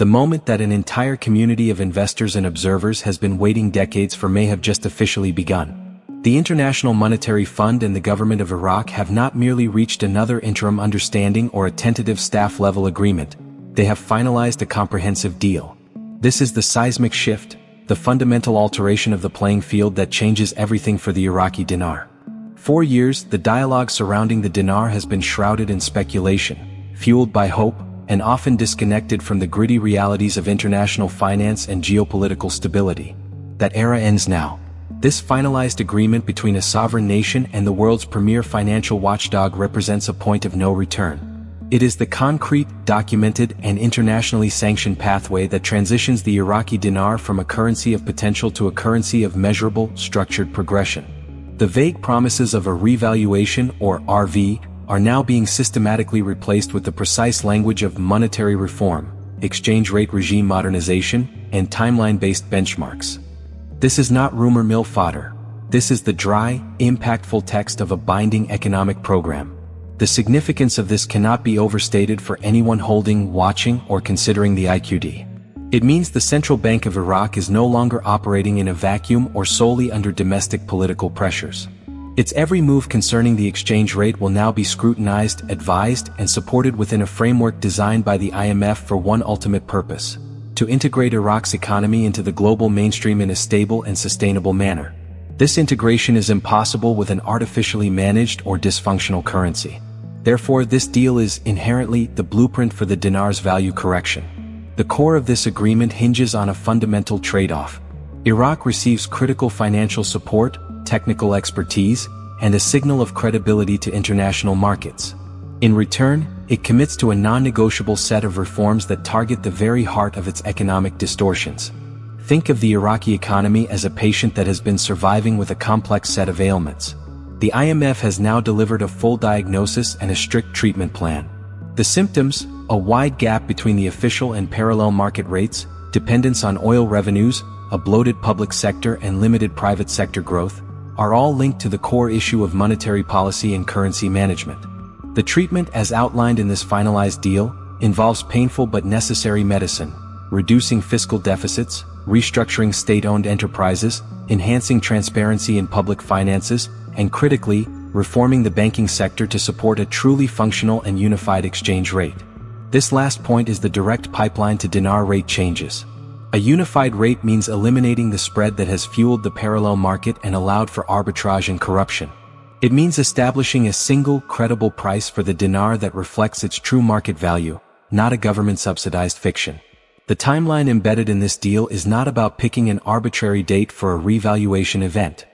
The moment that an entire community of investors and observers has been waiting decades for may have just officially begun. The International Monetary Fund and the government of Iraq have not merely reached another interim understanding or a tentative staff-level agreement, they have finalized a comprehensive deal. This is the seismic shift, the fundamental alteration of the playing field that changes everything for the Iraqi dinar. For years, the dialogue surrounding the dinar has been shrouded in speculation, fueled by hope, and often disconnected from the gritty realities of international finance and geopolitical stability. That era ends now. This finalized agreement between a sovereign nation and the world's premier financial watchdog represents a point of no return. It is the concrete, documented, and internationally sanctioned pathway that transitions the Iraqi dinar from a currency of potential to a currency of measurable, structured progression. The vague promises of a revaluation, or RV, are now being systematically replaced with the precise language of monetary reform, exchange rate regime modernization, and timeline-based benchmarks. This is not rumor mill fodder. This is the dry, impactful text of a binding economic program. The significance of this cannot be overstated for anyone holding, watching, or considering the IQD. It means the Central Bank of Iraq is no longer operating in a vacuum or solely under domestic political pressures. Its every move concerning the exchange rate will now be scrutinized, advised, and supported within a framework designed by the IMF for one ultimate purpose: to integrate Iraq's economy into the global mainstream in a stable and sustainable manner. This integration is impossible with an artificially managed or dysfunctional currency. Therefore, this deal is inherently the blueprint for the dinar's value correction. The core of this agreement hinges on a fundamental trade-off. Iraq receives critical financial support, technical expertise, and a signal of credibility to international markets. In return, it commits to a non-negotiable set of reforms that target the very heart of its economic distortions. Think of the Iraqi economy as a patient that has been surviving with a complex set of ailments. The IMF has now delivered a full diagnosis and a strict treatment plan. The symptoms, a wide gap between the official and parallel market rates, dependence on oil revenues, a bloated public sector and limited private sector growth, are all linked to the core issue of monetary policy and currency management. The treatment as outlined in this finalized deal involves painful but necessary medicine, reducing fiscal deficits, restructuring state-owned enterprises, enhancing transparency in public finances, and critically, reforming the banking sector to support a truly functional and unified exchange rate. This last point is the direct pipeline to dinar rate changes. A unified rate means eliminating the spread that has fueled the parallel market and allowed for arbitrage and corruption. It means establishing a single, credible price for the dinar that reflects its true market value, not a government-subsidized fiction. The timeline embedded in this deal is not about picking an arbitrary date for a revaluation event.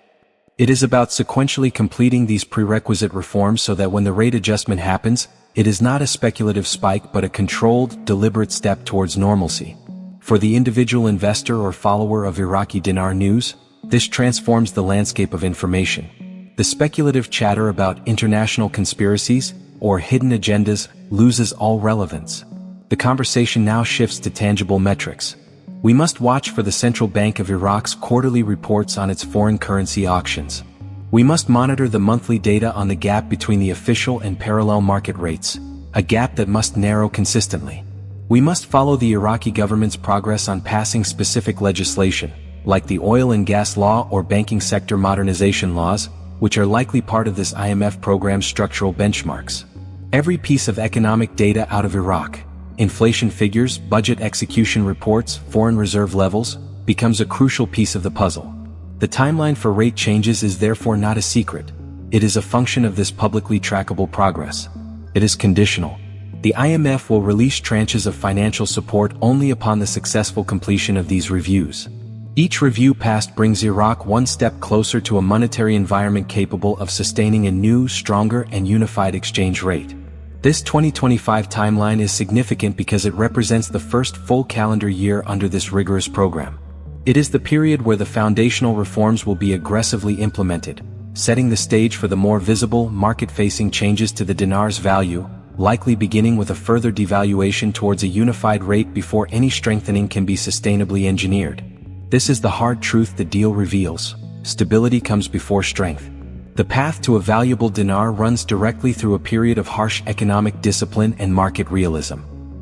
It is about sequentially completing these prerequisite reforms so that when the rate adjustment happens, it is not a speculative spike but a controlled, deliberate step towards normalcy. For the individual investor or follower of Iraqi dinar news, this transforms the landscape of information. The speculative chatter about international conspiracies or hidden agendas loses all relevance. The conversation now shifts to tangible metrics. We must watch for the Central Bank of Iraq's quarterly reports on its foreign currency auctions. We must monitor the monthly data on the gap between the official and parallel market rates, a gap that must narrow consistently. We must follow the Iraqi government's progress on passing specific legislation, like the oil and gas law or banking sector modernization laws, which are likely part of this IMF program's structural benchmarks. Every piece of economic data out of Iraq, inflation figures, budget execution reports, foreign reserve levels, becomes a crucial piece of the puzzle. The timeline for rate changes is therefore not a secret. It is a function of this publicly trackable progress. It is conditional. The IMF will release tranches of financial support only upon the successful completion of these reviews. Each review passed brings Iraq one step closer to a monetary environment capable of sustaining a new, stronger, and unified exchange rate. This 2025 timeline is significant because it represents the first full calendar year under this rigorous program. It is the period where the foundational reforms will be aggressively implemented, setting the stage for the more visible, market-facing changes to the dinar's value, likely beginning with a further devaluation towards a unified rate before any strengthening can be sustainably engineered. This is the hard truth the deal reveals. Stability comes before strength. The path to a valuable dinar runs directly through a period of harsh economic discipline and market realism.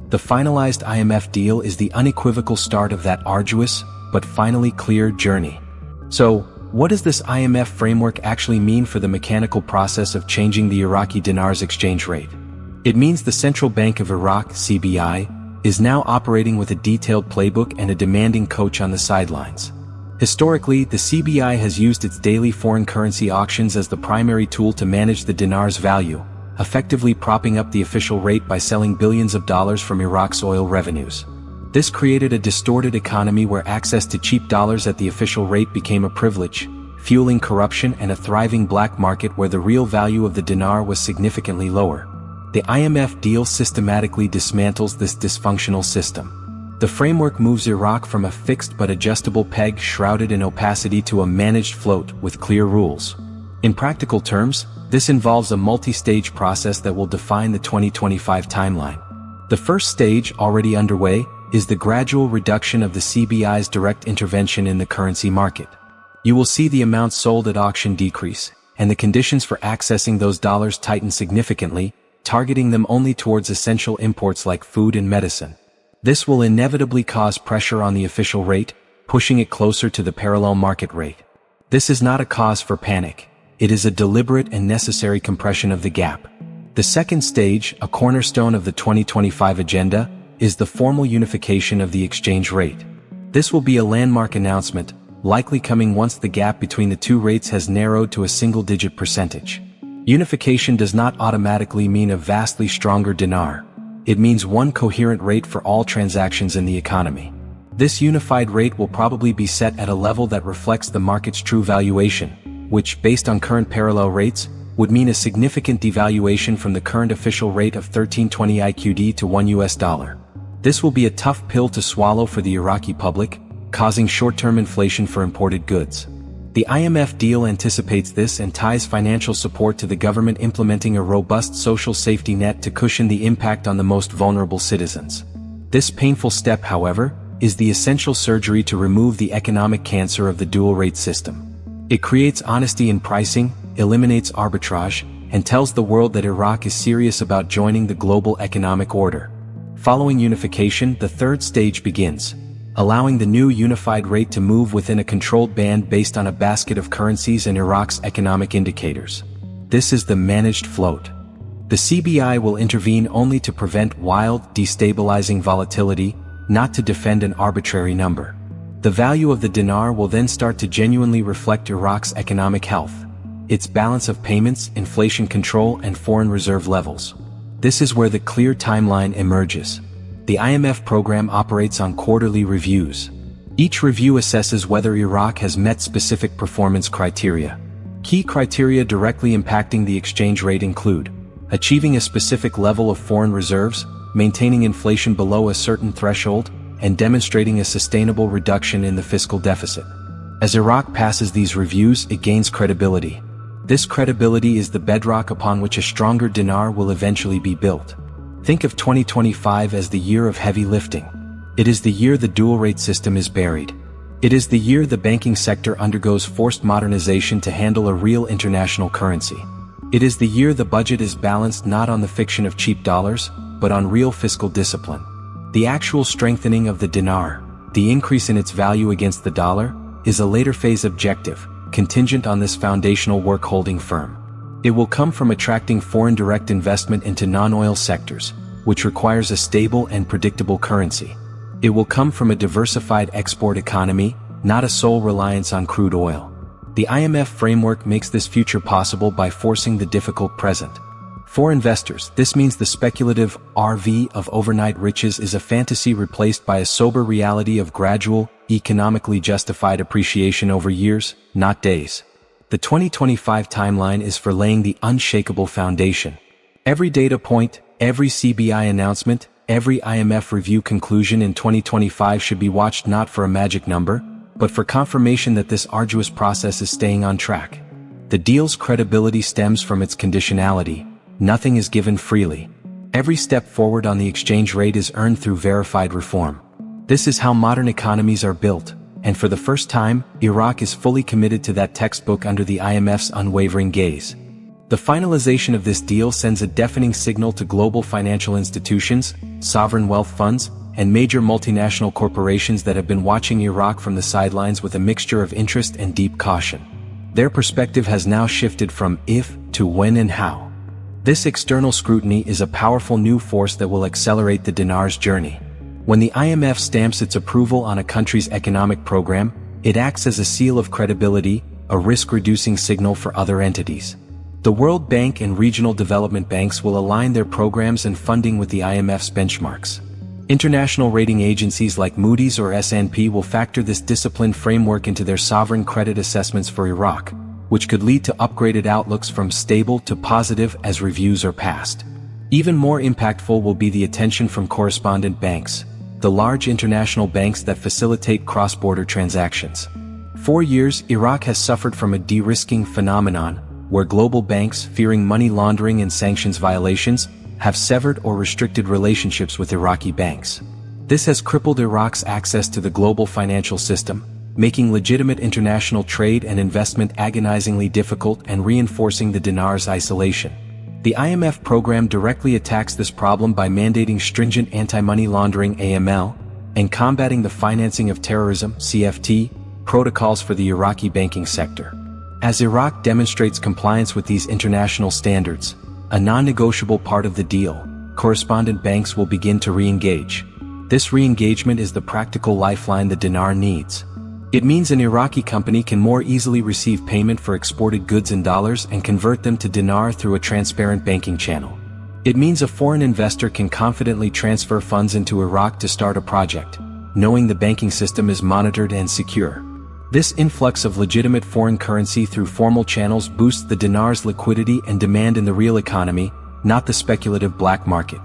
The finalized IMF deal is the unequivocal start of that arduous, but finally clear journey. So, what does this IMF framework actually mean for the mechanical process of changing the Iraqi dinar's exchange rate? It means the Central Bank of Iraq, CBI, is now operating with a detailed playbook and a demanding coach on the sidelines. Historically, the CBI has used its daily foreign currency auctions as the primary tool to manage the dinar's value, effectively propping up the official rate by selling billions of dollars from Iraq's oil revenues. This created a distorted economy where access to cheap dollars at the official rate became a privilege, fueling corruption and a thriving black market where the real value of the dinar was significantly lower. The IMF deal systematically dismantles this dysfunctional system. The framework moves Iraq from a fixed but adjustable peg shrouded in opacity to a managed float with clear rules. In practical terms, this involves a multi-stage process that will define the 2025 timeline. The first stage, already underway, is the gradual reduction of the CBI's direct intervention in the currency market. You will see the amounts sold at auction decrease, and the conditions for accessing those dollars tighten significantly, targeting them only towards essential imports like food and medicine. This will inevitably cause pressure on the official rate, pushing it closer to the parallel market rate. This is not a cause for panic. It is a deliberate and necessary compression of the gap. The second stage, a cornerstone of the 2025 agenda, is the formal unification of the exchange rate. This will be a landmark announcement, likely coming once the gap between the two rates has narrowed to a single-digit percentage. Unification does not automatically mean a vastly stronger dinar. It means one coherent rate for all transactions in the economy. This unified rate will probably be set at a level that reflects the market's true valuation, which, based on current parallel rates, would mean a significant devaluation from the current official rate of 1320 IQD to $1. This will be a tough pill to swallow for the Iraqi public, causing short-term inflation for imported goods. The IMF deal anticipates this and ties financial support to the government implementing a robust social safety net to cushion the impact on the most vulnerable citizens. This painful step, however, is the essential surgery to remove the economic cancer of the dual-rate system. It creates honesty in pricing, eliminates arbitrage, and tells the world that Iraq is serious about joining the global economic order. Following unification, the third stage begins, allowing the new unified rate to move within a controlled band based on a basket of currencies and Iraq's economic indicators. This is the managed float. The CBI will intervene only to prevent wild, destabilizing volatility, not to defend an arbitrary number. The value of the dinar will then start to genuinely reflect Iraq's economic health, its balance of payments, inflation control, and foreign reserve levels. This is where the clear timeline emerges. The IMF program operates on quarterly reviews. Each review assesses whether Iraq has met specific performance criteria. Key criteria directly impacting the exchange rate include achieving a specific level of foreign reserves, maintaining inflation below a certain threshold, and demonstrating a sustainable reduction in the fiscal deficit. As Iraq passes these reviews, it gains credibility. This credibility is the bedrock upon which a stronger dinar will eventually be built. Think of 2025 as the year of heavy lifting. It is the year the dual-rate system is buried. It is the year the banking sector undergoes forced modernization to handle a real international currency. It is the year the budget is balanced not on the fiction of cheap dollars, but on real fiscal discipline. The actual strengthening of the dinar, the increase in its value against the dollar, is a later phase objective, contingent on this foundational work holding firm. It will come from attracting foreign direct investment into non-oil sectors, which requires a stable and predictable currency. It will come from a diversified export economy, not a sole reliance on crude oil. The IMF framework makes this future possible by forcing the difficult present. For investors, this means the speculative RV of overnight riches is a fantasy replaced by a sober reality of gradual, economically justified appreciation over years, not days. The 2025 timeline is for laying the unshakable foundation. Every data point, every CBI announcement, every IMF review conclusion in 2025 should be watched not for a magic number, but for confirmation that this arduous process is staying on track. The deal's credibility stems from its conditionality. Nothing is given freely. Every step forward on the exchange rate is earned through verified reform. This is how modern economies are built, and for the first time, Iraq is fully committed to that textbook under the IMF's unwavering gaze. The finalization of this deal sends a deafening signal to global financial institutions, sovereign wealth funds, and major multinational corporations that have been watching Iraq from the sidelines with a mixture of interest and deep caution. Their perspective has now shifted from if to when and how. This external scrutiny is a powerful new force that will accelerate the dinar's journey. When the IMF stamps its approval on a country's economic program, it acts as a seal of credibility, a risk-reducing signal for other entities. The World Bank and regional development banks will align their programs and funding with the IMF's benchmarks. International rating agencies like Moody's or S&P will factor this disciplined framework into their sovereign credit assessments for Iraq, which could lead to upgraded outlooks from stable to positive as reviews are passed. Even more impactful will be the attention from correspondent banks, the large international banks that facilitate cross-border transactions. For years, Iraq has suffered from a de-risking phenomenon, where global banks, fearing money laundering and sanctions violations, have severed or restricted relationships with Iraqi banks. This has crippled Iraq's access to the global financial system, making legitimate international trade and investment agonizingly difficult and reinforcing the dinar's isolation. The IMF program directly attacks this problem by mandating stringent anti-money laundering (AML) and combating the financing of terrorism (CFT) protocols for the Iraqi banking sector. As Iraq demonstrates compliance with these international standards, a non-negotiable part of the deal, correspondent banks will begin to re-engage. This re-engagement is the practical lifeline the dinar needs. It means an Iraqi company can more easily receive payment for exported goods in dollars and convert them to dinar through a transparent banking channel. It means a foreign investor can confidently transfer funds into Iraq to start a project, knowing the banking system is monitored and secure. This influx of legitimate foreign currency through formal channels boosts the dinar's liquidity and demand in the real economy, not the speculative black market.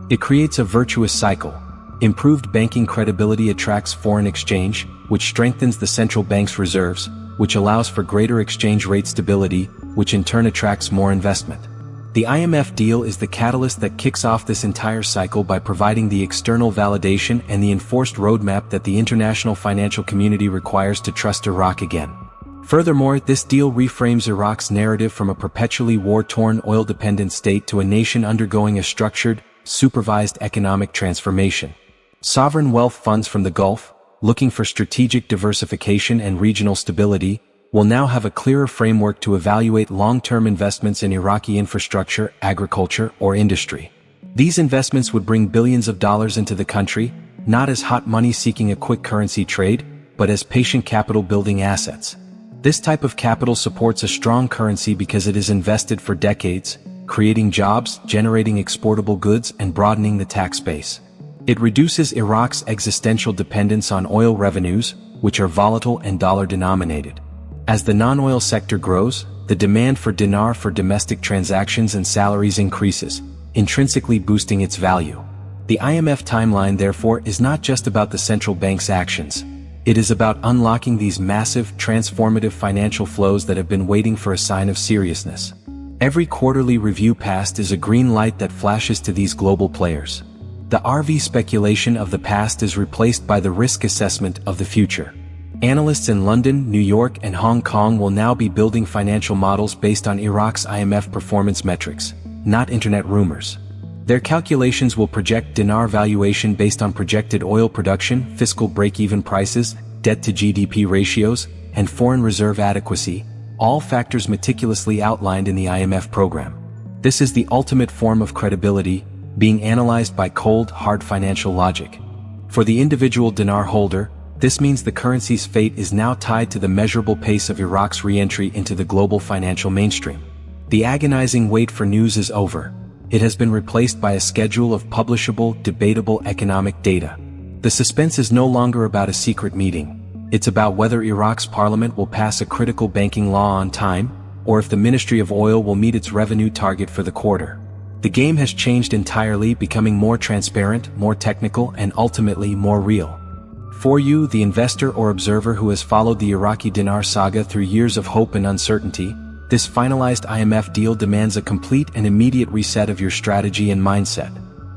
It creates a virtuous cycle. Improved banking credibility attracts foreign exchange, which strengthens the central bank's reserves, which allows for greater exchange rate stability, which in turn attracts more investment. The IMF deal is the catalyst that kicks off this entire cycle by providing the external validation and the enforced roadmap that the international financial community requires to trust Iraq again. Furthermore, this deal reframes Iraq's narrative from a perpetually war-torn oil-dependent state to a nation undergoing a structured, supervised economic transformation. Sovereign wealth funds from the Gulf, looking for strategic diversification and regional stability, will now have a clearer framework to evaluate long-term investments in Iraqi infrastructure, agriculture, or industry. These investments would bring billions of dollars into the country, not as hot money seeking a quick currency trade, but as patient capital-building assets. This type of capital supports a strong currency because it is invested for decades, creating jobs, generating exportable goods, and broadening the tax base. It reduces Iraq's existential dependence on oil revenues, which are volatile and dollar-denominated. As the non-oil sector grows, the demand for dinar for domestic transactions and salaries increases, intrinsically boosting its value. The IMF timeline, therefore, is not just about the central bank's actions. It is about unlocking these massive, transformative financial flows that have been waiting for a sign of seriousness. Every quarterly review passed is a green light that flashes to these global players. The RV speculation of the past is replaced by the risk assessment of the future. Analysts in London, New York, and Hong Kong will now be building financial models based on Iraq's IMF performance metrics, not internet rumors. Their calculations will project dinar valuation based on projected oil production, fiscal break-even prices, debt-to-GDP ratios, and foreign reserve adequacy, all factors meticulously outlined in the IMF program. This is the ultimate form of credibility, being analyzed by cold, hard financial logic. For the individual dinar holder, this means the currency's fate is now tied to the measurable pace of Iraq's re-entry into the global financial mainstream. The agonizing wait for news is over. It has been replaced by a schedule of publishable, debatable economic data. The suspense is no longer about a secret meeting. It's about whether Iraq's parliament will pass a critical banking law on time, or if the Ministry of Oil will meet its revenue target for the quarter. The game has changed entirely, becoming more transparent, more technical, and ultimately more real. For you, the investor or observer who has followed the Iraqi dinar saga through years of hope and uncertainty, this finalized IMF deal demands a complete and immediate reset of your strategy and mindset.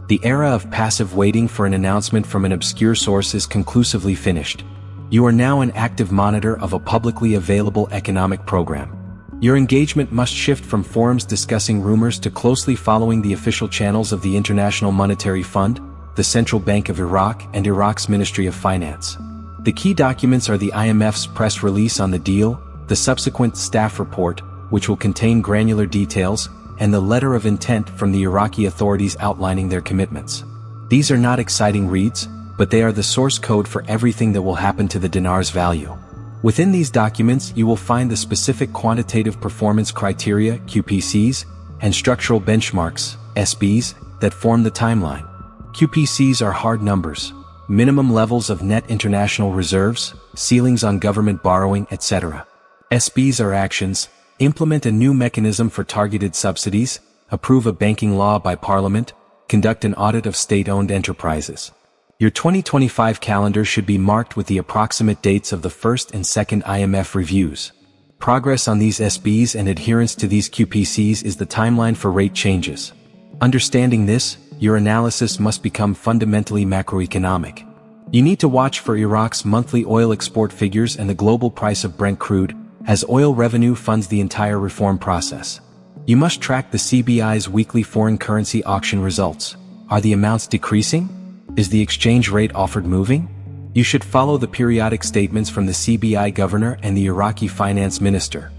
The era of passive waiting for an announcement from an obscure source is conclusively finished. You are now an active monitor of a publicly available economic program. Your engagement must shift from forums discussing rumors to closely following the official channels of the International Monetary Fund, the Central Bank of Iraq, and Iraq's Ministry of Finance. The key documents are the IMF's press release on the deal, the subsequent staff report, which will contain granular details, and the letter of intent from the Iraqi authorities outlining their commitments. These are not exciting reads, but they are the source code for everything that will happen to the dinar's value. Within these documents, you will find the specific quantitative performance criteria, QPCs, and structural benchmarks, SBs, that form the timeline. QPCs are hard numbers, minimum levels of net international reserves, ceilings on government borrowing, etc. SBs are actions: implement a new mechanism for targeted subsidies, approve a banking law by Parliament, conduct an audit of state-owned enterprises. Your 2025 calendar should be marked with the approximate dates of the first and second IMF reviews. Progress on these SBs and adherence to these QPCs is the timeline for rate changes. Understanding this, your analysis must become fundamentally macroeconomic. You need to watch for Iraq's monthly oil export figures and the global price of Brent crude, as oil revenue funds the entire reform process. You must track the CBI's weekly foreign currency auction results. Are the amounts decreasing? Is the exchange rate offered moving? You should follow the periodic statements from the CBI governor and the Iraqi finance minister.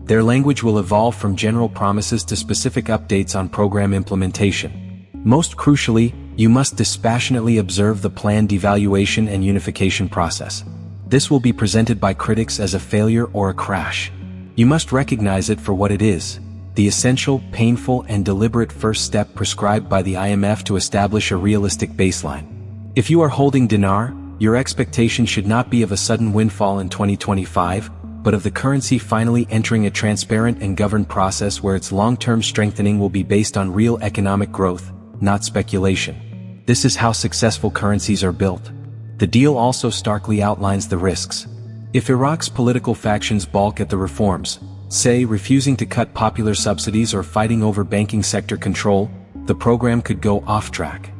Their language will evolve from general promises to specific updates on program implementation. Most crucially, you must dispassionately observe the planned devaluation and unification process. This will be presented by critics as a failure or a crash. You must recognize it for what it is: the essential, painful, and deliberate first step prescribed by the IMF to establish a realistic baseline. If you are holding dinar, your expectation should not be of a sudden windfall in 2025, but of the currency finally entering a transparent and governed process where its long-term strengthening will be based on real economic growth, not speculation. This is how successful currencies are built. The deal also starkly outlines the risks. If Iraq's political factions balk at the reforms, say refusing to cut popular subsidies or fighting over banking sector control, the program could go off track.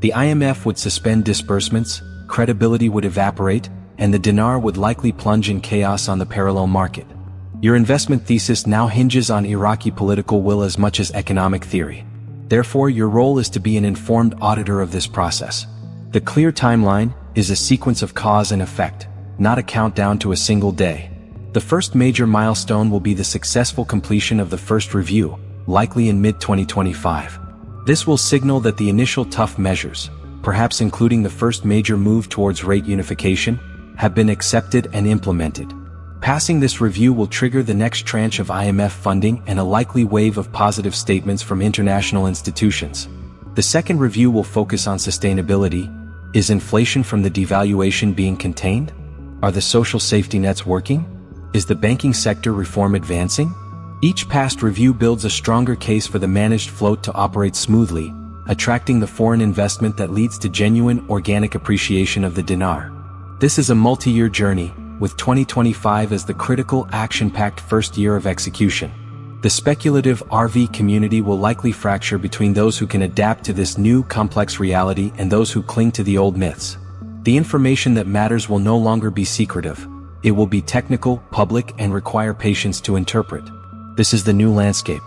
The IMF would suspend disbursements, credibility would evaporate, and the dinar would likely plunge in chaos on the parallel market. Your investment thesis now hinges on Iraqi political will as much as economic theory. Therefore, your role is to be an informed auditor of this process. The clear timeline is a sequence of cause and effect, not a countdown to a single day. The first major milestone will be the successful completion of the first review, likely in mid-2025. This will signal that the initial tough measures, perhaps including the first major move towards rate unification, have been accepted and implemented. Passing this review will trigger the next tranche of IMF funding and a likely wave of positive statements from international institutions. The second review will focus on sustainability. Is inflation from the devaluation being contained? Are the social safety nets working? Is the banking sector reform advancing? Each past review builds a stronger case for the managed float to operate smoothly, attracting the foreign investment that leads to genuine organic appreciation of the dinar. This is a multi-year journey, with 2025 as the critical, action-packed first year of execution. The speculative RV community will likely fracture between those who can adapt to this new, complex reality and those who cling to the old myths. The information that matters will no longer be secretive. It will be technical, public, and require patience to interpret. This is the new landscape.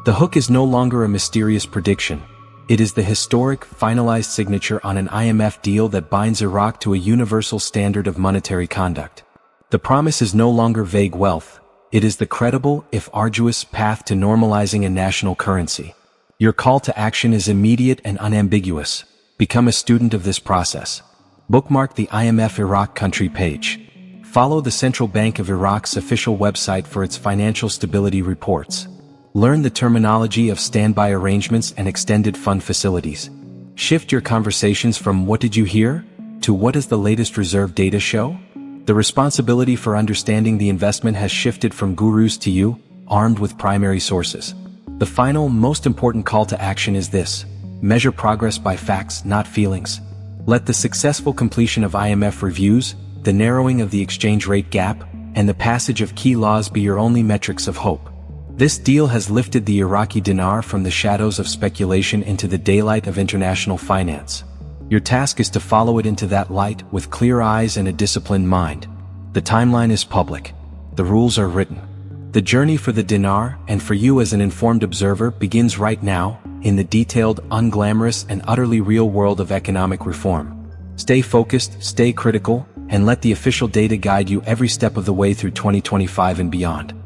The hook is no longer a mysterious prediction. It is the historic, finalized signature on an IMF deal that binds Iraq to a universal standard of monetary conduct. The promise is no longer vague wealth. It is the credible, if arduous, path to normalizing a national currency. Your call to action is immediate and unambiguous. Become a student of this process. Bookmark the IMF-Iraq country page. Follow the Central Bank of Iraq's official website for its financial stability reports. Learn the terminology of standby arrangements and extended fund facilities. Shift your conversations from "what did you hear?" to "what does the latest reserve data show?" The responsibility for understanding the investment has shifted from gurus to you, armed with primary sources. The final, most important call to action is this: measure progress by facts, not feelings. Let the successful completion of IMF reviews, the narrowing of the exchange rate gap, and the passage of key laws be your only metrics of hope. This deal has lifted the Iraqi dinar from the shadows of speculation into the daylight of international finance. Your task is to follow it into that light with clear eyes and a disciplined mind. The timeline is public. The rules are written. The journey for the dinar, and for you as an informed observer, begins right now, in the detailed, unglamorous, and utterly real world of economic reform. Stay focused, stay critical, and let the official data guide you every step of the way through 2025 and beyond.